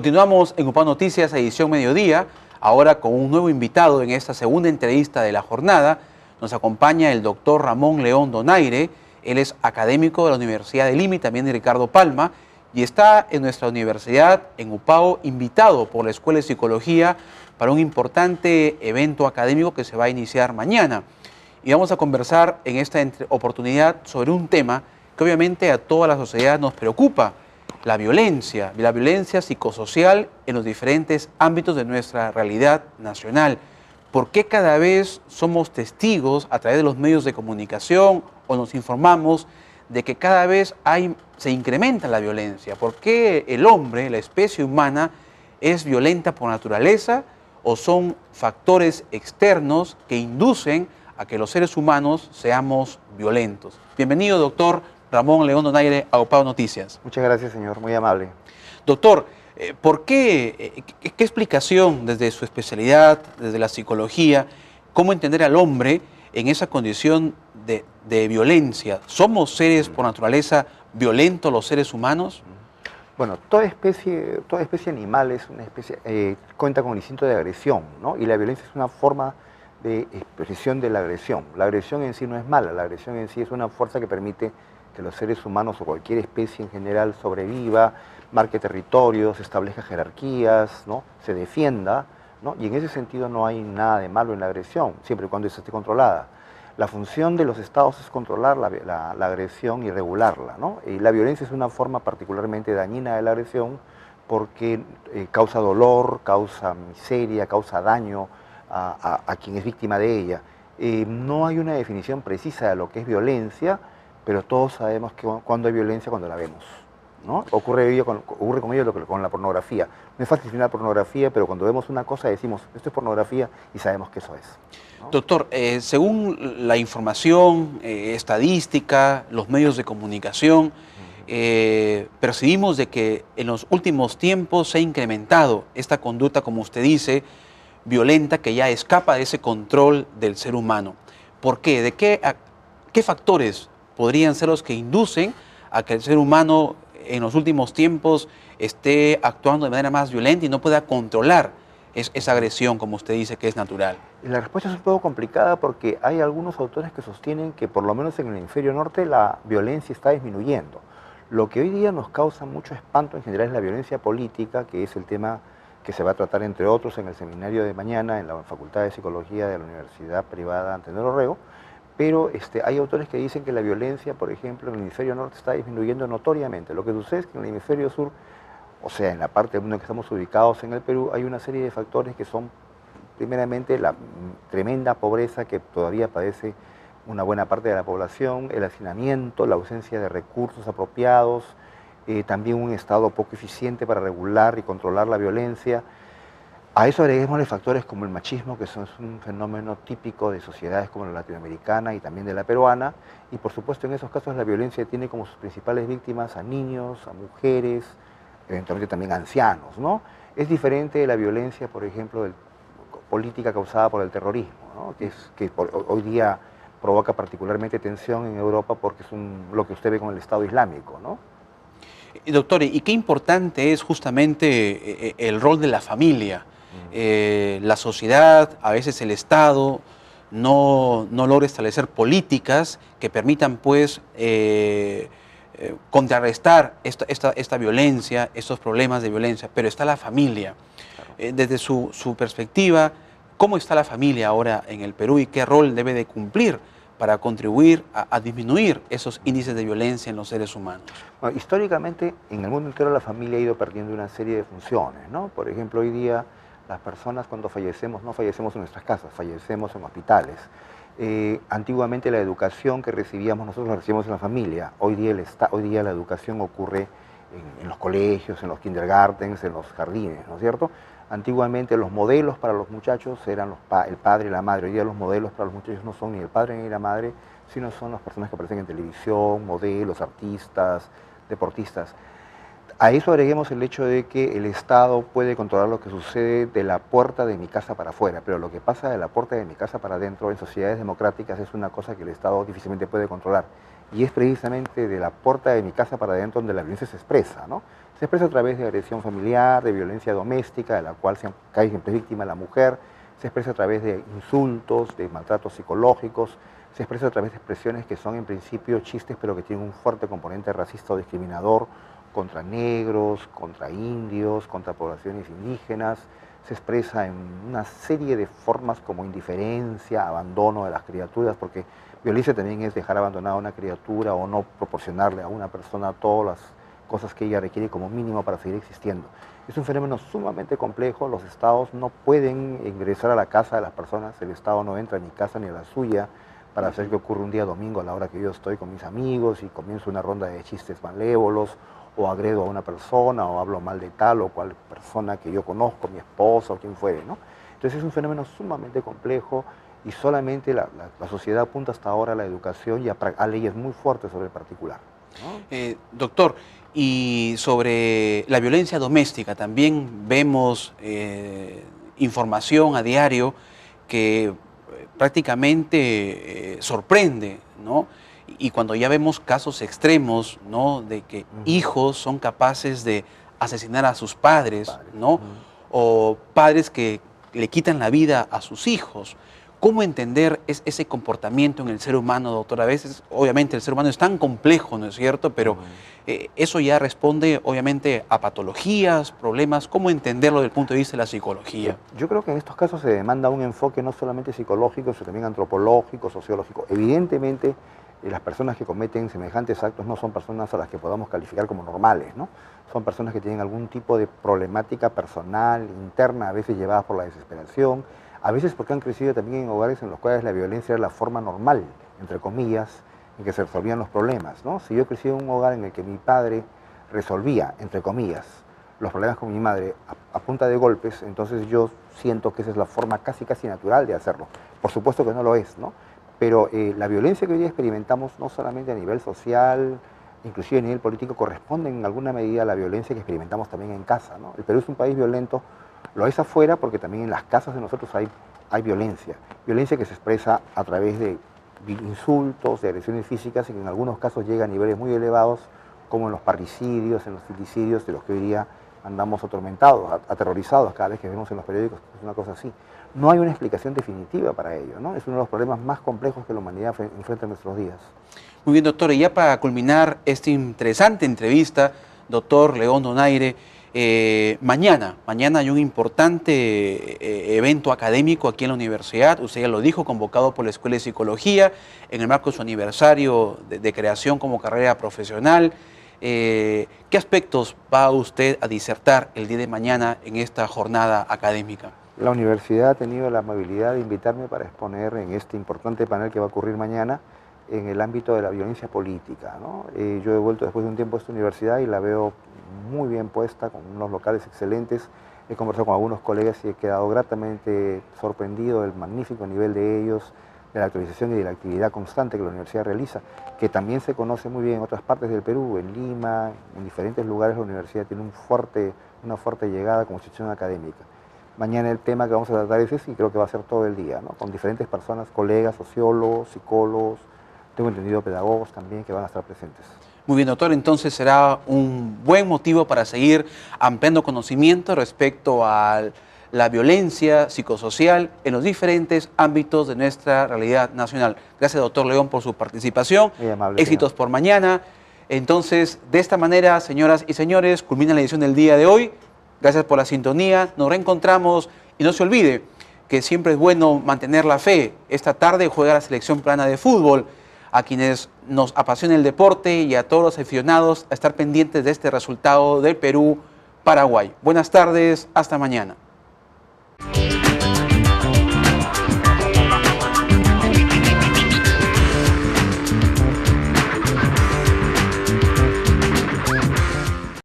Continuamos en UPAO Noticias, edición mediodía, ahora con un nuevo invitado en esta segunda entrevista de la jornada. Nos acompaña el doctor Ramón León Donaire. Él es académico de la Universidad de Lima y también de Ricardo Palma, y está en nuestra universidad, en UPAO, invitado por la Escuela de Psicología para un importante evento académico que se va a iniciar mañana. Y vamos a conversar en esta oportunidad sobre un tema que obviamente a toda la sociedad nos preocupa: la violencia psicosocial en los diferentes ámbitos de nuestra realidad nacional. ¿Por qué cada vez somos testigos a través de los medios de comunicación o nos informamos de que cada vez se incrementa la violencia? ¿Por qué el hombre, la especie humana, es violenta por naturaleza, o son factores externos que inducen a que los seres humanos seamos violentos? Bienvenido, doctor Ramón León Donaire, a UPAO Noticias. Muchas gracias, señor. Muy amable. Doctor, ¿por qué, qué explicación desde su especialidad, desde la psicología, cómo entender al hombre en esa condición de violencia? ¿Somos seres por naturaleza violentos los seres humanos? Bueno, toda especie animal es una especie, cuenta con un instinto de agresión, ¿no? Y la violencia es una forma de expresión de la agresión. La agresión en sí no es mala, la agresión en sí es una fuerza que permite que los seres humanos o cualquier especie en general sobreviva, marque territorios, establezca jerarquías, ¿no? Se defienda, ¿no? Y en ese sentido no hay nada de malo en la agresión, siempre y cuando esa esté controlada. La función de los estados es controlar la agresión y regularla, ¿no? Y la violencia es una forma particularmente dañina de la agresión porque causa dolor, causa miseria, causa daño a quien es víctima de ella. No hay una definición precisa de lo que es violencia, pero todos sabemos que cuando hay violencia, cuando la vemos, ¿no? Ocurre con ello lo que con la pornografía. No es fácil definir la pornografía, pero cuando vemos una cosa decimos, esto es pornografía, y sabemos que eso es, ¿no? Doctor, según la información estadística, los medios de comunicación, percibimos de que en los últimos tiempos se ha incrementado esta conducta, como usted dice, violenta, que ya escapa de ese control del ser humano. ¿Por qué? ¿Qué factores podrían ser los que inducen a que el ser humano en los últimos tiempos esté actuando de manera más violenta y no pueda controlar esa agresión, como usted dice, que es natural? La respuesta es un poco complicada porque hay algunos autores que sostienen que por lo menos en el hemisferio norte la violencia está disminuyendo. Lo que hoy día nos causa mucho espanto en general es la violencia política, que es el tema que se va a tratar, entre otros, en el seminario de mañana en la Facultad de Psicología de la Universidad Privada Antenor Orrego. Pero hay autores que dicen que la violencia, por ejemplo, en el hemisferio norte está disminuyendo notoriamente. Lo que sucede es que en el hemisferio sur, o sea, en la parte del mundo en que estamos ubicados en el Perú, hay una serie de factores que son, primeramente, la tremenda pobreza que todavía padece una buena parte de la población, el hacinamiento, la ausencia de recursos apropiados, también un Estado poco eficiente para regular y controlar la violencia. A eso agreguémosle factores como el machismo, que es un fenómeno típico de sociedades como la latinoamericana y también de la peruana, y por supuesto en esos casos la violencia tiene como sus principales víctimas a niños, a mujeres, eventualmente también a ancianos, ¿no? Es diferente de la violencia, por ejemplo, política causada por el terrorismo, ¿no? que hoy día provoca particularmente tensión en Europa porque es lo que usted ve con el Estado Islámico, ¿no? Doctor, ¿y qué importante es justamente el rol de la familia? La sociedad, a veces el Estado, no logra establecer políticas que permitan, pues, contrarrestar esta violencia, estos problemas de violencia, pero está la familia. Desde su perspectiva, ¿cómo está la familia ahora en el Perú y qué rol debe de cumplir para contribuir a disminuir esos índices de violencia en los seres humanos? Bueno, históricamente, en el mundo entero la familia ha ido perdiendo una serie de funciones, ¿no? Por ejemplo, hoy día las personas cuando fallecemos, no fallecemos en nuestras casas, fallecemos en hospitales. Antiguamente la educación que recibíamos nosotros la recibíamos en la familia. Hoy día la educación ocurre en los colegios, en los kindergartens, en los jardines, ¿no es cierto? Antiguamente los modelos para los muchachos eran el padre y la madre. Hoy día los modelos para los muchachos no son ni el padre ni la madre, sino son las personas que aparecen en televisión, modelos, artistas, deportistas. A eso agreguemos el hecho de que el Estado puede controlar lo que sucede de la puerta de mi casa para afuera, pero lo que pasa de la puerta de mi casa para adentro en sociedades democráticas es una cosa que el Estado difícilmente puede controlar. Y es precisamente de la puerta de mi casa para adentro donde la violencia se expresa, ¿no? Se expresa a través de agresión familiar, de violencia doméstica, de la cual cae siempre víctima la mujer, se expresa a través de insultos, de maltratos psicológicos, se expresa a través de expresiones que son en principio chistes, pero que tienen un fuerte componente racista o discriminador contra negros, contra indios, contra poblaciones indígenas. Se expresa en una serie de formas como indiferencia, abandono de las criaturas, porque violencia también es dejar abandonada a una criatura o no proporcionarle a una persona todas las cosas que ella requiere como mínimo para seguir existiendo. Es un fenómeno sumamente complejo, los estados no pueden ingresar a la casa de las personas, el estado no entra a mi casa ni a la suya para hacer que ocurra un día domingo a la hora que yo estoy con mis amigos y comienzo una ronda de chistes malévolos, o agredo a una persona, o hablo mal de tal o cual persona que yo conozco, mi esposa o quien fuere, ¿no? Entonces es un fenómeno sumamente complejo y solamente la sociedad apunta hasta ahora a la educación y a leyes muy fuertes sobre el particular, ¿no? Doctor, y sobre la violencia doméstica, también vemos información a diario que prácticamente sorprende, ¿no? Y cuando ya vemos casos extremos, ¿no?, de que hijos son capaces de asesinar a sus padres, ¿no? O padres que le quitan la vida a sus hijos. ¿Cómo entender ese comportamiento en el ser humano, doctor? A veces, obviamente, el ser humano es tan complejo, ¿no es cierto? Pero eso ya responde, obviamente, a patologías, problemas. ¿Cómo entenderlo desde el punto de vista de la psicología? Yo creo que en estos casos se demanda un enfoque no solamente psicológico, sino también antropológico, sociológico. Evidentemente, las personas que cometen semejantes actos no son personas a las que podamos calificar como normales, ¿no? Son personas que tienen algún tipo de problemática personal, interna, a veces llevadas por la desesperación, a veces porque han crecido también en hogares en los cuales la violencia era la forma normal, entre comillas, en que se resolvían los problemas, ¿no? Si yo crecí en un hogar en el que mi padre resolvía, entre comillas, los problemas con mi madre a punta de golpes, entonces yo siento que esa es la forma casi natural de hacerlo. Por supuesto que no lo es, ¿no? Pero la violencia que hoy día experimentamos, no solamente a nivel social, inclusive a nivel político, corresponde en alguna medida a la violencia que experimentamos también en casa, ¿no? El Perú es un país violento, lo es afuera porque también en las casas de nosotros hay violencia. Violencia que se expresa a través de insultos, de agresiones físicas y que en algunos casos llega a niveles muy elevados, como en los parricidios, en los filicidios, de los que hoy día andamos atormentados, aterrorizados cada vez que vemos en los periódicos, es una cosa así. No hay una explicación definitiva para ello, ¿no? Es uno de los problemas más complejos que la humanidad enfrenta en nuestros días. Muy bien, doctor. Y ya para culminar esta interesante entrevista, doctor León Donaire, mañana hay un importante evento académico aquí en la universidad, usted ya lo dijo, convocado por la Escuela de Psicología, en el marco de su aniversario de creación como carrera profesional. ¿Qué aspectos va usted a disertar el día de mañana en esta jornada académica? La universidad ha tenido la amabilidad de invitarme para exponer en este importante panel que va a ocurrir mañana en el ámbito de la violencia política, ¿no? Yo he vuelto después de un tiempo a esta universidad y la veo muy bien puesta, con unos locales excelentes. He conversado con algunos colegas y he quedado gratamente sorprendido del magnífico nivel de ellos, de la actualización y de la actividad constante que la universidad realiza, que también se conoce muy bien en otras partes del Perú, en Lima, en diferentes lugares la universidad tiene una fuerte llegada como institución académica. Mañana el tema que vamos a tratar es ese y creo que va a ser todo el día, ¿no? Con diferentes personas, colegas, sociólogos, psicólogos, tengo entendido pedagogos también que van a estar presentes. Muy bien, doctor, entonces será un buen motivo para seguir ampliando conocimiento respecto a la violencia psicosocial en los diferentes ámbitos de nuestra realidad nacional. Gracias, doctor León, por su participación. Muy amable, éxitos señor. por mañana. Entonces, de esta manera, señoras y señores, culmina la edición del día de hoy. Gracias por la sintonía, nos reencontramos y no se olvide que siempre es bueno mantener la fe. Esta tarde juega la selección peruana de fútbol. A quienes nos apasiona el deporte y a todos los aficionados a estar pendientes de este resultado del Perú-Paraguay. Buenas tardes, hasta mañana.